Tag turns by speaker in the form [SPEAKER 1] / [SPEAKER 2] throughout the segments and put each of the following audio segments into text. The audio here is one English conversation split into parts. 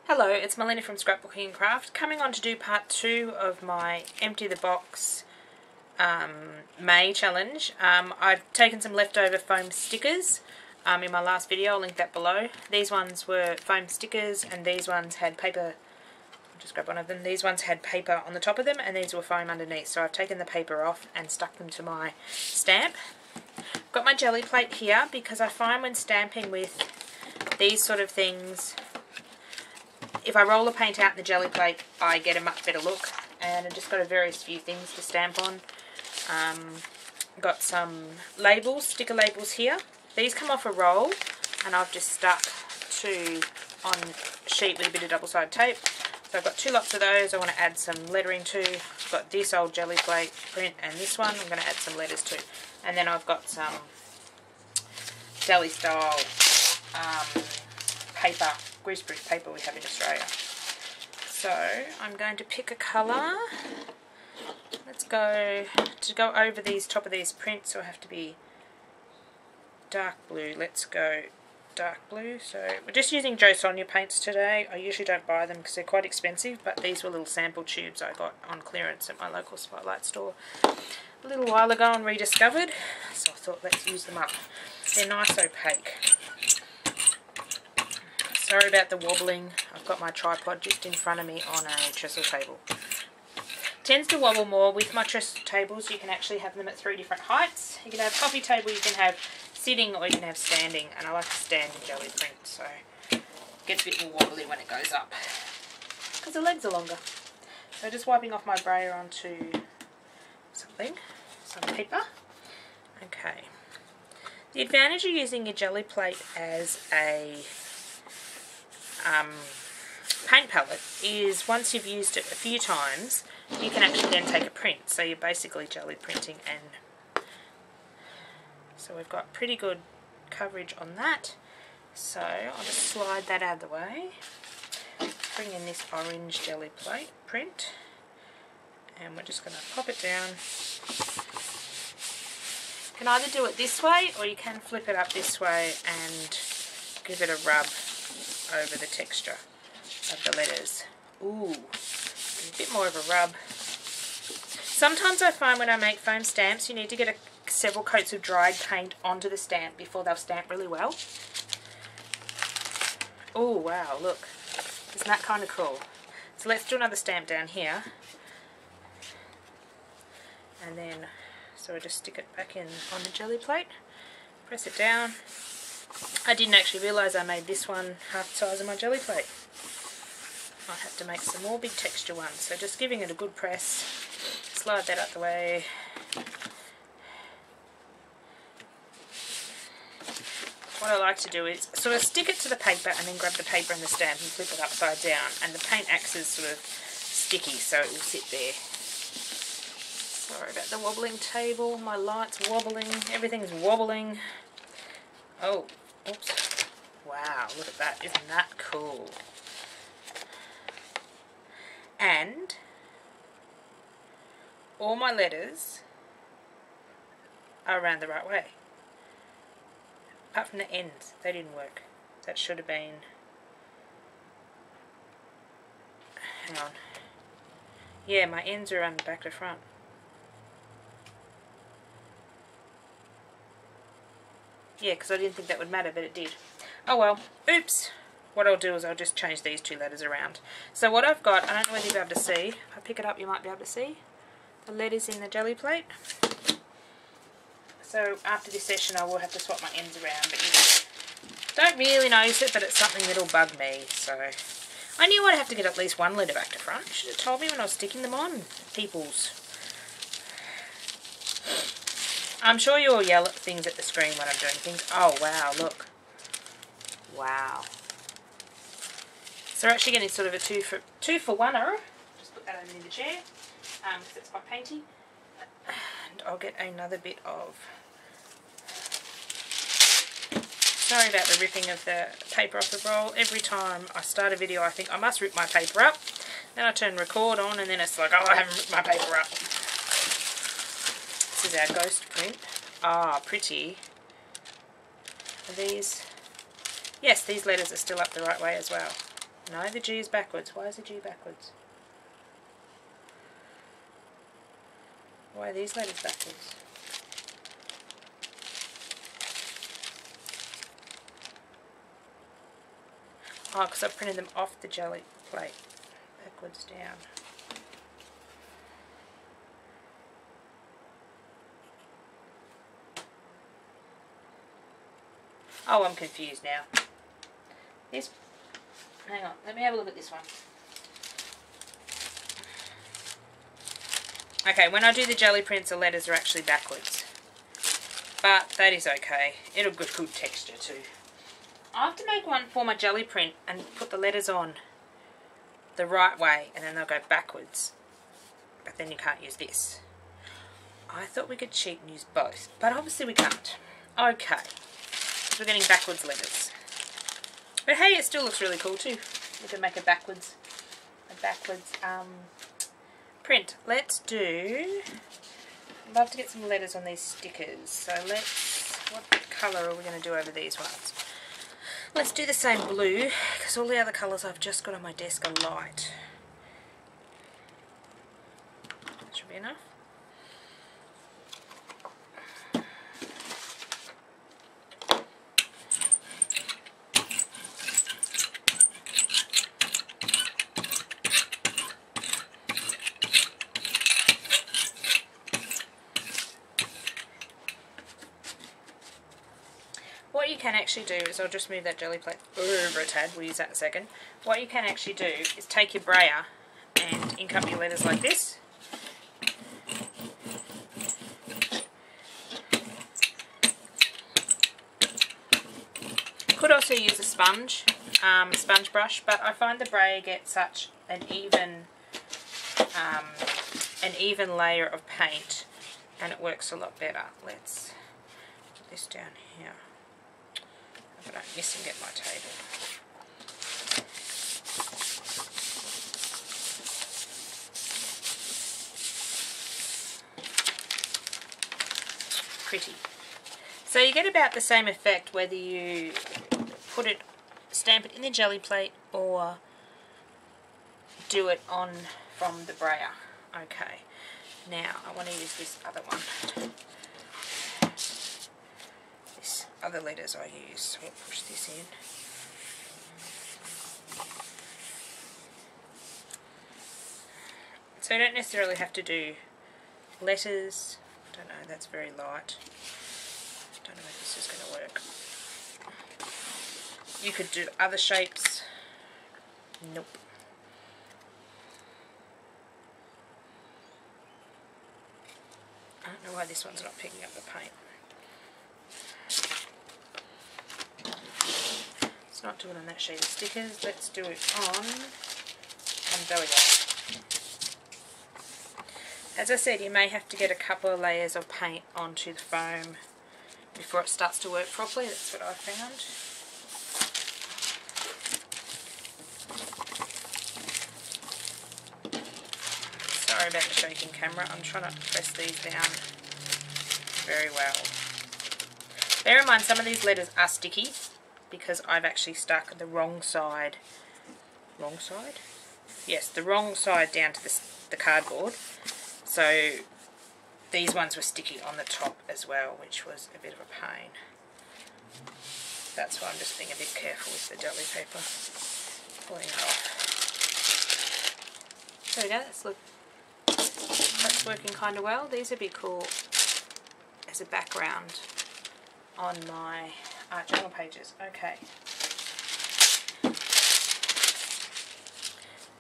[SPEAKER 1] Hello, it's Melinda from Scrapbooking and Craft, coming on to do part 2 of my Empty the Box May challenge. I've taken some leftover foam stickers in my last video, I'll link that below. These ones were foam stickers and these ones had paper. I'll just grab one of them. These ones had paper on the top of them and these were foam underneath, so I've taken the paper off and stuck them to my stamp. I've got my jelly plate here because I find when stamping with these sort of things, if I roll the paint out in the jelly plate, I get a much better look. And I've just got a various few things to stamp on. Got some labels, sticker labels here. These come off a roll, and I've just stuck two on a sheet with a bit of double-sided tape. So I've got 2 lots of those I want to add some lettering to. I've got this old jelly plate print and this one I'm going to add some letters to. And then I've got some deli style paper, greaseproof paper we have in Australia. So I'm going to pick a colour. Let's go to go over these top of these prints. So I have to be dark blue. Let's go dark blue. So we're just using Joe Sonia paints today. I usually don't buy them because they're quite expensive, but these were little sample tubes I got on clearance at my local Spotlight store a little while ago and rediscovered. So I thought let's use them up. They're nice opaque. Sorry about the wobbling. I've got my tripod just in front of me on a trestle table. Tends to wobble more. With my trestle tables you can actually have them at 3 different heights. You can have coffee table, you can have sitting, or you can have standing, and I like to stand in jelly print, so it gets a bit more wobbly when it goes up because the legs are longer. So just wiping off my brayer onto something, some paper. Okay. The advantage of using your jelly plate as a paint palette is once you've used it a few times you can actually then take a print, so you're basically jelly printing. And so we've got pretty good coverage on that, so I'll just slide that out of the way, bring in this orange jelly plate print, and we're just going to pop it down. You can either do it this way or you can flip it up this way and give it a rub over the texture of the letters. Ooh, a bit more of a rub. Sometimes I find when I make foam stamps you need to get several coats of dried paint onto the stamp before they'll stamp really well. Oh wow, look, isn't that kind of cool? So let's do another stamp down here, and then so I just stick it back in on the jelly plate, press it down. I didn't actually realise I made this one half the size of my jelly plate. Might have to make some more big texture ones, so just giving it a good press, slide that out the way. What I like to do is sort of stick it to the paper and then grab the paper and the stamp and flip it upside down, and the paint acts as sort of sticky so it will sit there. Sorry about the wobbling table, my light's wobbling, everything's wobbling. Oh, oops. Wow, look at that, isn't that cool? And all my letters are around the right way. Apart from the ends, they didn't work. That should have been... Hang on. Yeah, my ends are around the back to front. Yeah, because I didn't think that would matter, but it did. Oh well, oops. What I'll do is I'll just change these 2 letters around. So what I've got, I don't know whether you'll be able to see. If I pick it up you might be able to see the letters in the jelly plate. So after this session I will have to swap my ends around, but you don't really notice it, but it's something that'll bug me. So I knew I'd have to get at least 1 letter back to front. You should have told me when I was sticking them on, peoples. I'm sure you'll yell at things at the screen when I'm doing things. Oh wow, look. Wow. So we're actually getting sort of a two for one-er. Just put that over in the chair because it's quite painty. And I'll get another bit of... Sorry about the ripping of the paper off the roll. Every time I start a video I think I must rip my paper up. Then I turn record on and then it's like, oh, I haven't ripped my paper up. This is our ghost print. Ah, pretty. Are these... Yes, these letters are still up the right way as well. No, the G is backwards. Why is the G backwards? Why are these letters backwards? Oh, because I printed them off the jelly plate. Backwards down. Oh, I'm confused now. This, hang on, let me have a look at this one. Okay, when I do the jelly prints, the letters are actually backwards. But that is okay. It'll give good texture too. I have to make one for my jelly print and put the letters on the right way and then they'll go backwards. But then you can't use this. I thought we could cheat and use both, but obviously we can't. Okay. So we're getting backwards letters. But hey, it still looks really cool too. We can make a backwards print. Let's do, I'd love to get some letters on these stickers. So what colour are we going to do over these ones? Let's do the same blue, because all the other colours I've just got on my desk are light. That should be enough. What you can actually do is, I'll just move that jelly plate over a tad, we'll use that in a second. What you can actually do is take your brayer and ink up your letters like this. Could also use a sponge brush, but I find the brayer gets such an even layer of paint and it works a lot better. Let's put this down here. I don't miss and get my table. Pretty. So you get about the same effect whether you stamp it in the jelly plate or do it on from the brayer. Okay. Now I want to use this other one. Other letters I use, so I'll push this in. So you don't necessarily have to do letters. I don't know, that's very light. I don't know if this is going to work. You could do other shapes. Nope. I don't know why this one's not picking up the paint. Not do it on that sheet of stickers, let's do it on, and there we go. As I said, you may have to get a couple of layers of paint onto the foam before it starts to work properly. That's what I found. Sorry about the shaking camera, I'm trying to press these down very well. Bear in mind some of these letters are sticky, because I've actually stuck the wrong side, yes, the wrong side down to the cardboard, so these ones were sticky on the top as well, which was a bit of a pain. That's why I'm just being a bit careful with the jelly paper, pulling it off. There we go, that's working kind of well. These would be cool as a background on my journal pages. Okay.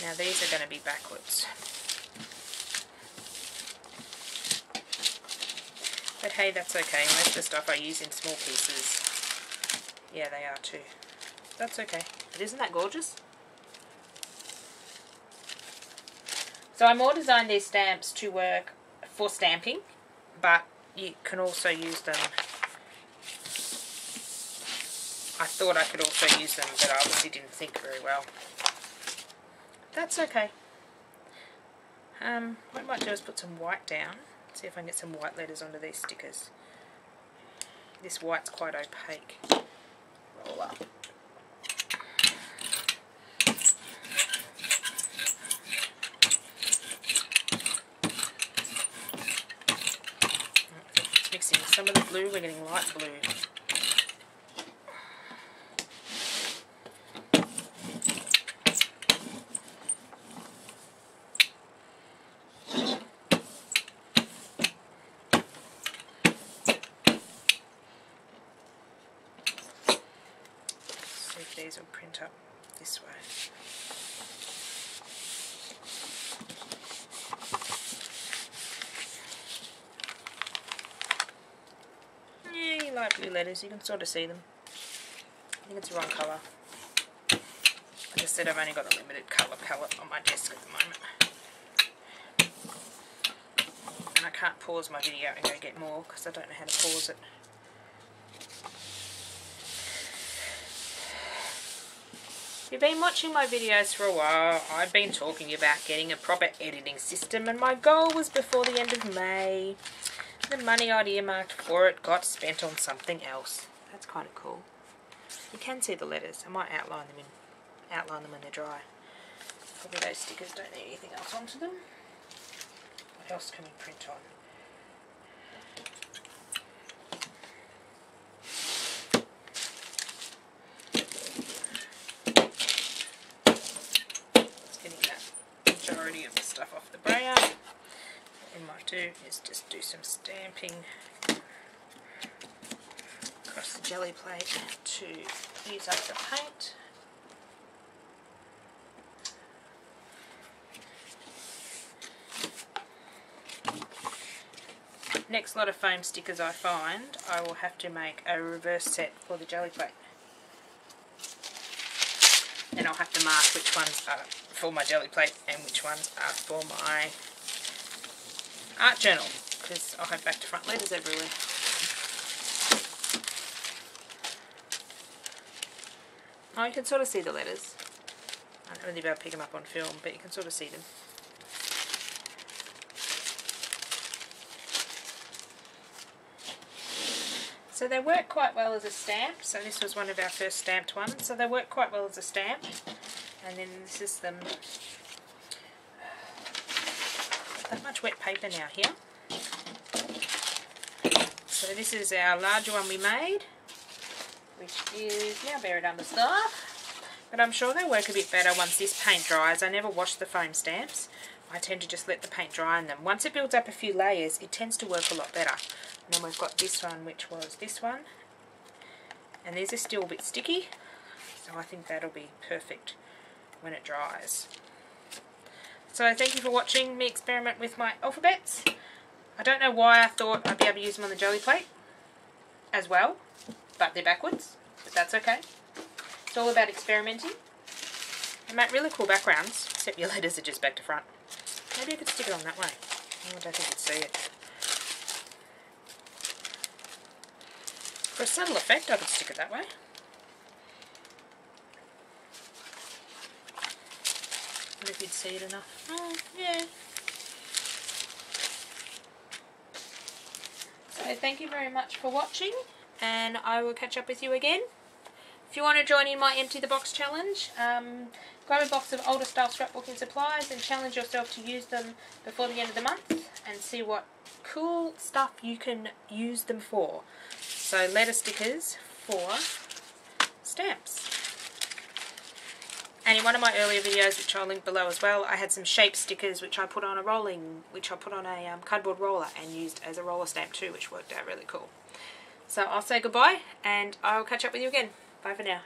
[SPEAKER 1] Now these are going to be backwards. But hey, that's okay. Most of the stuff I use in small pieces. Yeah, they are too. That's okay. But isn't that gorgeous? So I more designed these stamps to work for stamping, but you can also use them. I thought I could also use them, but I obviously didn't think very well. That's okay. What I might do is put some white down. See if I can get some white letters onto these stickers. This white's quite opaque. Roll up. blue, we're getting light blue. See if these will print up this way. Light blue letters, you can sort of see them. I think it's the wrong colour. Like I said, I've only got a limited colour palette on my desk at the moment. And I can't pause my video and go get more because I don't know how to pause it. If you've been watching my videos for a while, I've been talking about getting a proper editing system, and my goal was before the end of May. The money I'd earmarked for it got spent on something else. That's kind of cool. You can see the letters. I might outline them when they're dry. Probably those stickers don't need anything else onto them. What else can we print on? It's getting that majority of the stuff off the brayer. What we might do is just do some stamping across the jelly plate to use up the paint. Next lot of foam stickers I find, I will have to make a reverse set for the jelly plate. And I'll have to mark which ones are for my jelly plate and which ones are for my art journal, because I'll have back to front letters everywhere. Oh, you can sort of see the letters. I don't really be able to pick them up on film, but you can sort of see them. So they work quite well as a stamp. So this was one of our first stamped ones. So they work quite well as a stamp. And then this is them. That much wet paper now here. So this is our larger one we made, which is now buried under stuff. But I'm sure they'll work a bit better once this paint dries. I never wash the foam stamps. I tend to just let the paint dry on them. Once it builds up a few layers, it tends to work a lot better. And then we've got this one, which was this one. And these are still a bit sticky, so I think that'll be perfect when it dries. So thank you for watching me experiment with my alphabets. I don't know why I thought I'd be able to use them on the jelly plate as well, but they're backwards, but that's okay. It's all about experimenting. They make really cool backgrounds, except your letters are just back to front. Maybe I could stick it on that way. Oh, I don't think you'd see it. For a subtle effect, I could stick it that way. But if you'd see it enough. Oh, yeah. So thank you very much for watching, and I will catch up with you again. If you want to join in my Empty the Box challenge, grab a box of older style scrapbooking supplies and challenge yourself to use them before the end of the month and see what cool stuff you can use them for. So letter stickers for stamps. And in one of my earlier videos, which I'll link below as well, I had some shape stickers which I put on a cardboard roller and used as a roller stamp too, which worked out really cool. So I'll say goodbye and I'll catch up with you again. Bye for now.